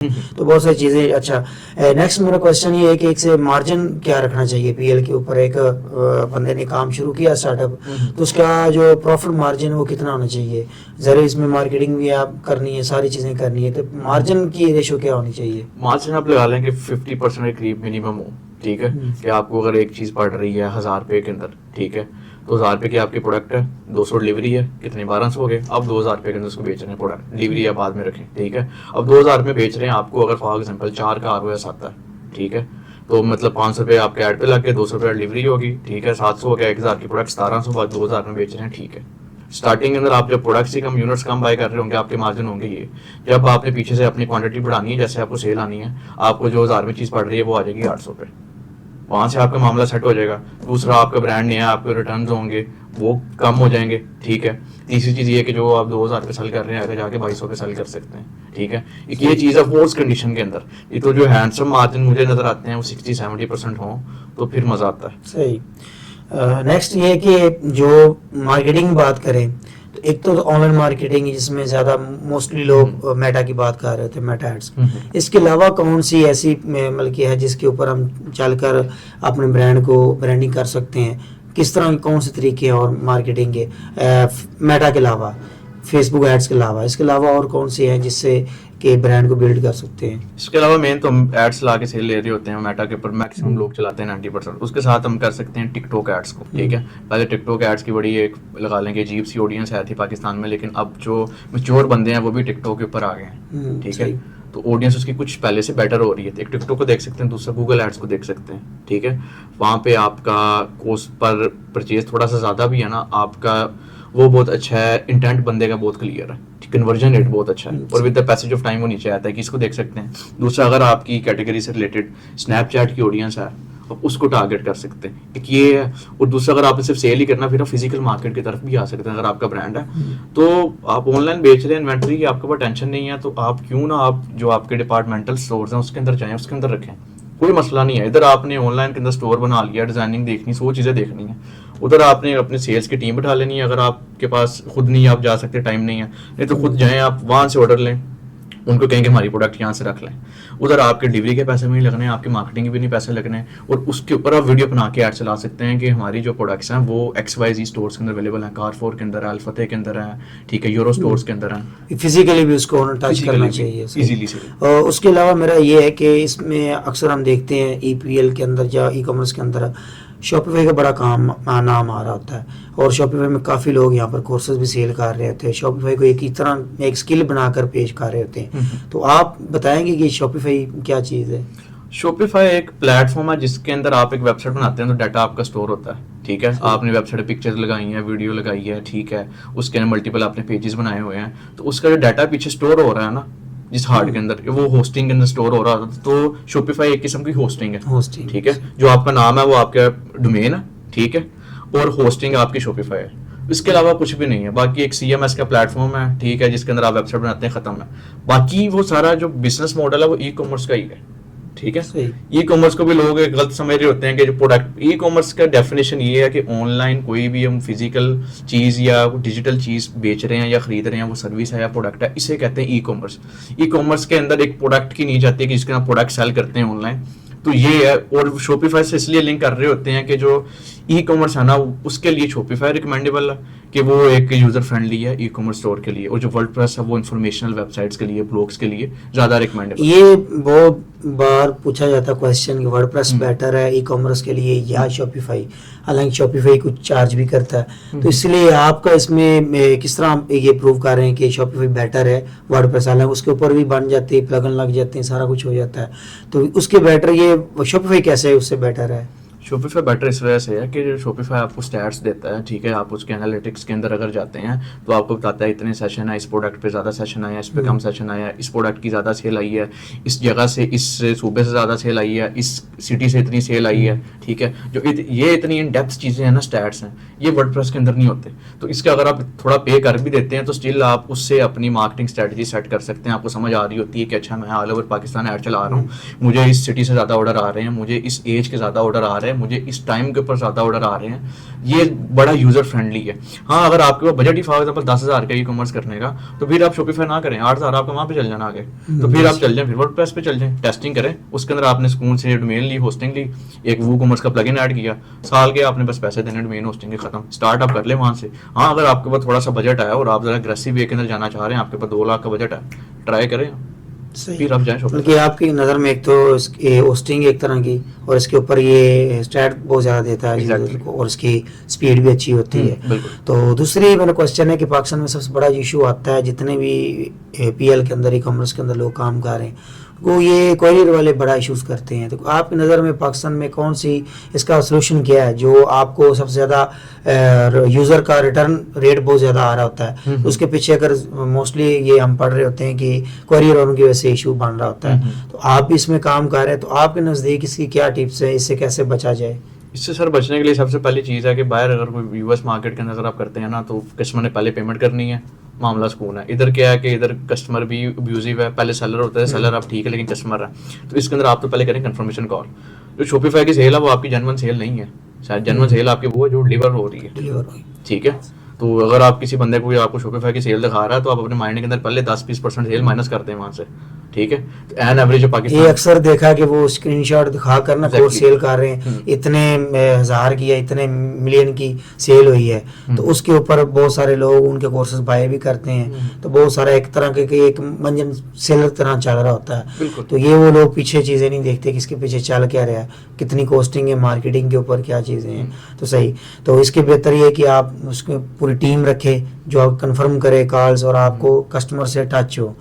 तो बहुत सारी चीज़ें। अच्छा, नेक्स्ट मेरा क्वेश्चन ये है कि एक से मार्जिन क्या रखना चाहिए पीएल के ऊपर? एक बंदे ने काम शुरू किया स्टार्टअप, तो उसका जो प्रॉफिट मार्जिन वो कितना होना चाहिए? ज़रा इसमें मार्केटिंग भी आप करनी है, सारी चीज़ें करनी है, तो मार्जिन की रेशो क्या होनी चाहिए? मार्जिन आप लगा लेंगे 50% के करीब मिनिमम हो, ठीक है। कि आपको अगर एक चीज़ पड़ रही है 1000 रुपये के अंदर, ठीक है, तो 1000 रुपये की आपकी प्रोडक्ट है, 200 डिलीवरी है, कितने 1200 हो गए। अब 2000 रुपये के अंदर उसको बेच रहे हैं प्रोडक्ट, डिलीवरी या बाद में रखें, ठीक है। अब 2000 में बेच रहे हैं आपको, अगर फॉर एग्जाम्पल 4 का ROS आता है, ठीक है, तो मतलब 500 रुपये आपके ऐड पे लग गए, 200 रुपये डिलीवरी होगी, ठीक है, 700 हो गया, 1000 की प्रोडक्ट 1700 बाद 2000 में बेच रहे हैं, ठीक है। स्टार्टिंग के अंदर आप जब products he come, units come by कर रहे होंगे, आपके मार्जिन होंगे ये। जब आपने पीछे से अपनी क्वांटिटी बढ़ानी है, जैसे आपको सेल आनी है, आपको जो 1000 में चीज़ पड़ रही है वो आ जाएगी 800 पे, वहाँ से आपका मामला सेट हो जाएगा। दूसरा, आपका ब्रांड नहीं है, आपके रिटर्न होंगे वो कम हो जाएंगे, ठीक है। तीसरी चीज़ ये कि जो आप 2000 पे सेल कर रहे हैं, आगे जाके 2200 पे सेल कर सकते हैं, ठीक है। एक ये चीज़ है फोर्स कंडीशन के अंदर। ये तो जो हैंडसम मार्जिन मुझे नजर आते हैं वो 60-70% हों तो फिर मज़ा आता है। सही। नेक्स्ट ये है कि जो मार्केटिंग बात करें, तो एक तो ऑनलाइन मार्केटिंग जिसमें ज़्यादा मोस्टली लोग मेटा की बात कर रहे थे, मेटा एड्स। इसके अलावा कौन सी ऐसी मतलब की है जिसके ऊपर हम चलकर अपने ब्रांड को ब्रांडिंग कर सकते हैं? किस तरह कौन से तरीके हैं और मार्केटिंग के मेटा के अलावा, फेसबुक एड्स के अलावा, इसके अलावा और कौन सी हैं जिससे कि ब्रांड को बिल्ड कर सकते हैं? इसके अलावा मेन तो हम एड्स ला के सेल ले रहे होते हैं मेटा के ऊपर, मैक्सिमम लोग चलाते हैं 90%। उसके साथ हम कर सकते हैं टिकटॉक एड्स को, ठीक है। पहले टिकटॉक एड्स की बड़ी एक लगा लेंगे अजीब सी ऑडियंस है थी पाकिस्तान में, लेकिन अब जो मैच्योर बंदे हैं वो भी टिकटॉक के ऊपर आ गए हैं, ठीक है। तो ऑडियंस उसकी कुछ पहले से बेटर हो रही है। एक टिकटॉक को देख सकते हैं, दूसरा गूगल एड्स को देख सकते हैं, ठीक है। वहाँ पे आपका कॉस्ट पर परचेज थोड़ा सा ज़्यादा भी है ना, आपका वो बहुत अच्छा है, इंटेंट बंदे का बहुत क्लियर है, कन्वर्जन रेट बहुत अच्छा है, और with the passage of time वो नीचे आता है कि इसको देख सकते हैं। दूसरा, अगर आपकी कैटेगरी से रिलेटेड स्नैपचैट की ऑडियंस है, आप उसको टारगेट कर सकते हैं, एक ये है। और दूसरा, अगर आपने सिर्फ सेल ही करना, फिर आप फिजिकल मार्केट की तरफ भी आ सकते हैं। अगर आपका ब्रांड है तो आप ऑनलाइन बेच रहे हैं इन्वेंट्री की, आपके पास टेंशन नहीं है, तो आप क्यों ना आप जो आपके डिपार्टमेंटल स्टोर्स हैं उसके अंदर जाएं, उसके अंदर रखें, कोई मसला नहीं है। इधर आपने ऑनलाइन के अंदर स्टोर बना लिया, डिजाइनिंग देखनी, सो चीज़ें देखनी है, उधर आपने अपने सेल्स की टीम बैठा लेनी है। अगर आपके पास खुद नहीं, आप जा सकते, टाइम नहीं है, नहीं तो खुद जाएं, आप वहाँ से ऑर्डर लें, उनको कहें कि हमारी प्रोडक्ट यहाँ से रख लें। उधर आपके डिलीवरी के पैसे भी नहीं लगने, आपके मार्केटिंग के भी नहीं पैसे लगने, और उसके ऊपर आप वीडियो बना के ऐड चला सकते हैं कि हमारी जो प्रोडक्ट्स हैं वो XYZ स्टोर्स के अंदर अवेलेबल हैं, कारफोर के अंदर है, अल-फतेह के अंदर है, ठीक है, यूरो स्टोर्स के अंदर हैं। फिजिकली भी उसको टच करना चाहिए इजीली से। और उसके अलावा मेरा ये है कि इसमें अक्सर हम देखते हैं EPL के अंदर या ई-कॉमर्स के अंदर शॉपिफाई का बड़ा नाम आ रहा होता है, और शॉपिफाई में काफ़ी लोग यहाँ पर कोर्सेज भी सेल कर रहे होते हैं, शॉपिफाई को एक ही तरह एक स्किल बनाकर पेश कर रहे होते हैं। तो आप बताएंगे कि शॉपिफाई क्या चीज़ है? शॉपिफाई एक प्लेटफॉर्म है जिसके अंदर आप एक वेबसाइट बनाते हैं, तो डाटा आपका स्टोर होता है, ठीक है। आपने वेबसाइट पिक्चर्स लगाई हैं, वीडियो लगाई है, ठीक है, उसके अंदर मल्टीपल आपने पेजेस बनाए हुए हैं, तो उसका जो डाटा पीछे स्टोर हो रहा है ना, जिस हार्ड के अंदर, वो होस्टिंग के अंदर स्टोर हो रहा था। तो शॉपिफाई एक किस्म की होस्टिंग है, ठीक है। जो आपका नाम है वो आपका डोमेन है, ठीक है, और होस्टिंग आपकी शॉपिफाई है, इसके अलावा कुछ भी नहीं है। बाकी एक CMS का प्लेटफॉर्म है, ठीक है, जिसके अंदर आप वेबसाइट बनाते हैं, खत्म है। बाकी वो सारा जो बिजनेस मॉडल है वो ई-कॉमर्स का ही है, ठीक है। ई-कॉमर्स को भी लोग गलत समझ रहे होते हैं कि जो प्रोडक्ट, ई-कॉमर्स का डेफिनेशन ये है कि ऑनलाइन कोई भी हम फिजिकल चीज़ या डिजिटल चीज़ बेच रहे हैं या खरीद रहे हैं, वो सर्विस है या प्रोडक्ट है, इसे कहते हैं ई-कॉमर्स। ई-कॉमर्स के अंदर एक प्रोडक्ट की नहीं जाती कि जिसके हम प्रोडक्ट सेल करते हैं ऑनलाइन, तो ये है। और शॉपिफाई से इसलिए लिंक कर रहे होते हैं कि जो ई-कॉमर्स है ना, उसके लिए शॉपिफाई रिकमेंडेबल है कि वो एक यूजर फ्रेंडली है ई-कॉमर्स स्टोर के लिए, और जो वर्डप्रेस है वो इंफॉर्मेशनल वेबसाइट्स के लिए, ब्लॉग्स के लिए ज़्यादा रिकमेंडेबल। ये बहुत बार पूछा जाता क्वेश्चन कि वर्डप्रेस बेटर है ई-कॉमर्स के लिए या शॉपिफाई, हालांकि शॉपिफाई कुछ चार्ज भी करता है, तो इसलिए आपका इसमें किस तरह ये प्रूव कर रहे हैं कि शॉपिफाई बेटर है वर्डप्रेस? हालांकि उसके ऊपर भी बन जाते हैं, प्लगइन लग जाते हैं, सारा कुछ हो जाता है, तो उसके बेटर ये शॉपिफाई कैसे उससे बेटर है? शॉपिफाई बेटर इस वजह से है कि शॉपिफाई आपको स्टैट्स देता है, ठीक है। आप उसके एनालिटिक्स के अंदर अगर जाते हैं तो आपको बताता है इतने सेशन है, इस प्रोडक्ट पे ज़्यादा सेशन आया, इस पे कम सेशन आया, इस प्रोडक्ट की ज़्यादा सेल आई है, इस जगह से, इस सूबे से ज़्यादा सेल आई है, इस सिटी से इतनी सेल आई है, ठीक है। जो ये इतनी इन डेप्थ चीज़ें हैं ना, स्टैट्स हैं, ये वर्डप्रेस के अंदर नहीं होते। तो इसका अगर आप थोड़ा पे कर भी देते हैं तो स्टिल आप उससे अपनी मार्केटिंग स्ट्रेटजी सेट कर सकते हैं। आपको समझ आ रही होती है कि अच्छा, मैं ऑल ओवर पाकिस्तान ऐड चला रहा हूँ, मुझे इस सिटी से ज़्यादा ऑर्डर आ रहे हैं, मुझे इस एज के ज़्यादा ऑर्डर आ रहे हैं, मुझे इस टाइम के ऊपर ज़्यादा ऑर्डर आ रहे हैं, ये बड़ा यूज़र फ्रेंडली है। हाँ, अगर आपके पास बजट ही फॉर एग्जाम्पल 10,000 का ई कॉमर्स करने का, तो फिर आप शॉपिफाई ना करें, 8,000 आपका वहाँ पे चल जाना आगे, तो फिर आप चल जाएं, फिर वर्डप्रेस पे चल जाएं, टेस्टिंग करें, उसके अंदर आपने सुकून से डोमेन ली, होस्टिंग ली, एक वो कॉमर्स का प्लगइन ऐड किया, साल के आपने बस पैसे देने डोमेन होस्टिंग के खत्म, स्टार्ट आप कर ले वहाँ से। हाँ, अगर आपके पास थोड़ा सा बजट आया और आप जरा एग्रेसिव वे के अंदर जाना चाह रहे हैं, आपके पास 2 लाख का बजट है, ट्राई करें, सही। फिर आप जाएं शॉपिफाई। बल्कि आपकी नज़र में एक तो होस्टिंग एक तरह की, और इसके ऊपर ये स्टैट बहुत ज़्यादा देता है यूजर को, और इसकी स्पीड भी अच्छी होती है। बिल्कुल। तो दूसरी मेरा क्वेश्चन है कि पाकिस्तान में सबसे बड़ा इशू आता है, जितने भी पीएल के अंदर, ई कॉमर्स के अंदर लोग काम कर रहे हैं, वो ये कोरियर वाले बड़ा इशूज़ करते हैं। तो आपकी नज़र में पाकिस्तान में कौन सी, इसका सोल्यूशन क्या है जो आपको सबसे ज़्यादा यूज़र का रिटर्न रेट बहुत ज़्यादा आ रहा होता है, तो उसके पीछे अगर मोस्टली ये हम पढ़ रहे होते हैं कि कोरियर वालों की वजह से इशू बन रहा होता है, तो आप भी इसमें काम कर रहे हैं, तो आपके नज़दीक इसकी क्या टिप्स है, इससे कैसे बचा जाए? इससे सर बचने के लिए सबसे पहली चीज़ है कि बाहर अगर कोई यूएस मार्केट के अंदर अगर आप करते हैं ना, तो कस्टमर ने पहले पेमेंट करनी है, मामला सुकून है। इधर क्या है कि इधर कस्टमर भी अब्यूजिव है, पहले सेलर होता है, सेलर आप ठीक है लेकिन कस्टमर है, तो इसके अंदर आप तो पहले करें कंफर्मेशन कॉल। जो शॉपिफाई की सेल है वो आपकी जेन्युइन सेल नहीं है, शायद जेन्युइन सेल आपकी वो है जो डिलीवर हो रही है, ठीक है। तो अगर आप किसी बंदे को आपको शॉपिफाई की सेल दिखा रहा है, तो आप अपने माइंड के अंदर पहले 10-20% सेल माइनस करते हैं वहाँ से, ठीक है। तो एन एवरेज पाकिस्तान, ये अक्सर देखा कि वो स्क्रीनशॉट दिखा कर ना कोर्स सेल कर रहे हैं, इतने हजार की या इतने मिलियन की सेल हुई है, तो उसके ऊपर बहुत सारे लोग उनके कोर्सेज बाय भी करते हैं, तो बहुत सारा एक तरह के एक मंजन सेलर तरह चल रहा होता है। तो ये वो लोग पीछे चीज़ें नहीं देखते कि इसके पीछे चल क्या रहा है, कितनी कॉस्टिंग है, मार्केटिंग के ऊपर क्या चीज़ें हैं। तो सही, तो इसके बेहतर ये कि आप उसकी पूरी टीम रखें जो आप कंफर्म करे कॉल्स, और आपको कस्टमर से टच हो।